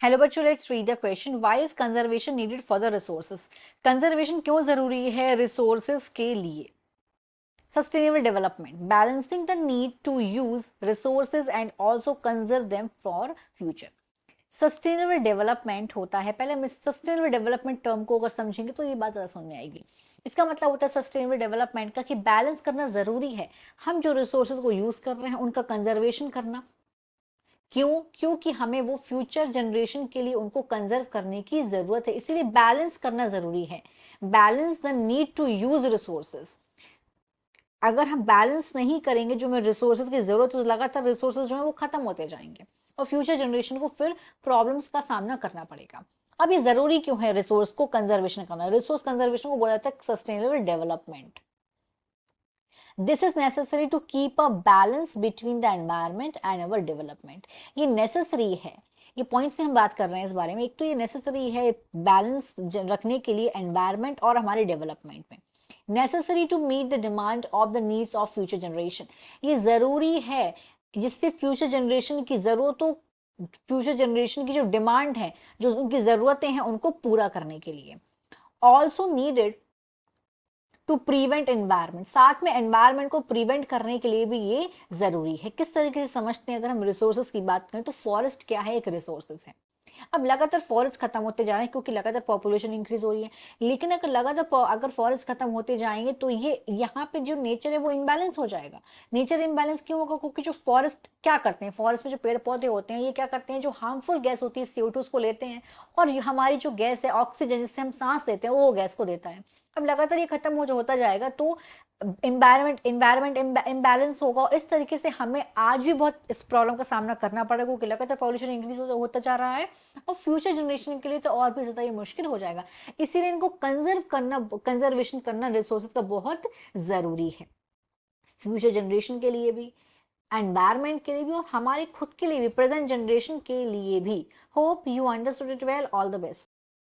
Hello बच्चों, let's read the question. Why is conservation needed for the resources? Conservation क्यों जरूरी है resources के लिए? Sustainable development, balancing the need to use resources and also conserve them for future. Sustainable development होता है, पहले हम सस्टेनेबल डेवलपमेंट टर्म को अगर समझेंगे तो ये बात ज्यादा समझ में आएगी। इसका मतलब होता है सस्टेनेबल डेवलपमेंट का कि बैलेंस करना जरूरी है। हम जो रिसोर्सेज को यूज कर रहे हैं उनका कंजर्वेशन करना। क्यों? क्योंकि हमें वो फ्यूचर जनरेशन के लिए उनको कंजर्व करने की जरूरत है, इसीलिए बैलेंस करना जरूरी है। Balance the need to use resources. अगर हम बैलेंस नहीं करेंगे, जो हमें रिसोर्सेज की जरूरत है, तो लगातार रिसोर्सेज जो है वो खत्म होते जाएंगे और फ्यूचर जनरेशन को फिर प्रॉब्लम्स का सामना करना पड़ेगा। अब ये जरूरी क्यों है रिसोर्स को कंजर्वेशन करना? रिसोर्स कंजर्वेशन को बोला जाता है sustainable development. This is necessary to keep a balance between the environment and our development. ये नेसेसरी है। ये पॉइंट्स से हम बात कर रहे हैं इस बारे में। एक तो ये नेसेसरी है बैलेंस रखने के लिए एनवायरमेंट और हमारे डेवलपमेंट में। Necessary to meet the demand of the needs of future generation. ये जरूरी है जिससे फ्यूचर जनरेशन की जरूरतों, फ्यूचर जनरेशन की जो डिमांड है, जो उनकी जरूरतें हैं, उनको पूरा करने के लिए। Also needed to prevent environment, साथ में एनवायरमेंट को प्रिवेंट करने के लिए भी ये जरूरी है। किस तरीके से समझते हैं? अगर हम रिसोर्सेज की बात करें तो फॉरेस्ट क्या है? एक रिसोर्सेज है। अब लगातार फॉरेस्ट खत्म होते जा रहे हैं क्योंकि लगातार पॉपुलेशन इंक्रीज हो रही है। लेकिन अगर लगातार अगर फॉरेस्ट खत्म होते जाएंगे तो ये यहाँ पे जो नेचर है वो इम्बैलेंस हो जाएगा। नेचर इम्बैलेंस क्यों होगा? क्योंकि जो फॉरेस्ट क्या करते हैं, फॉरेस्ट में जो पेड़ पौधे होते हैं ये क्या करते हैं, जो हार्मफुल गैस होती है CO2 उसको लेते हैं और हमारी जो गैस है ऑक्सीजन, जिससे हम सांस लेते हैं, वो गैस को देता है। अब लगातार ये खत्म होता जाएगा तो इन्वायरमेंट इम्बैलेंस होगा और इस तरीके से हमें आज भी बहुत इस प्रॉब्लम का सामना करना पड़ेगा क्योंकि लगातार पॉल्यूशन इंक्रीज होता जा रहा है और फ्यूचर जनरेशन के लिए तो और भी ज्यादा ये मुश्किल हो जाएगा। इसीलिए इनको कंजर्व करना, कंजर्वेशन करना रिसोर्सेज का बहुत जरूरी है, फ्यूचर जनरेशन के लिए भी, एनवायरमेंट के लिए भी और हमारे खुद के लिए भी, प्रेजेंट जनरेशन के लिए भी। Hope you understood it well. All the best.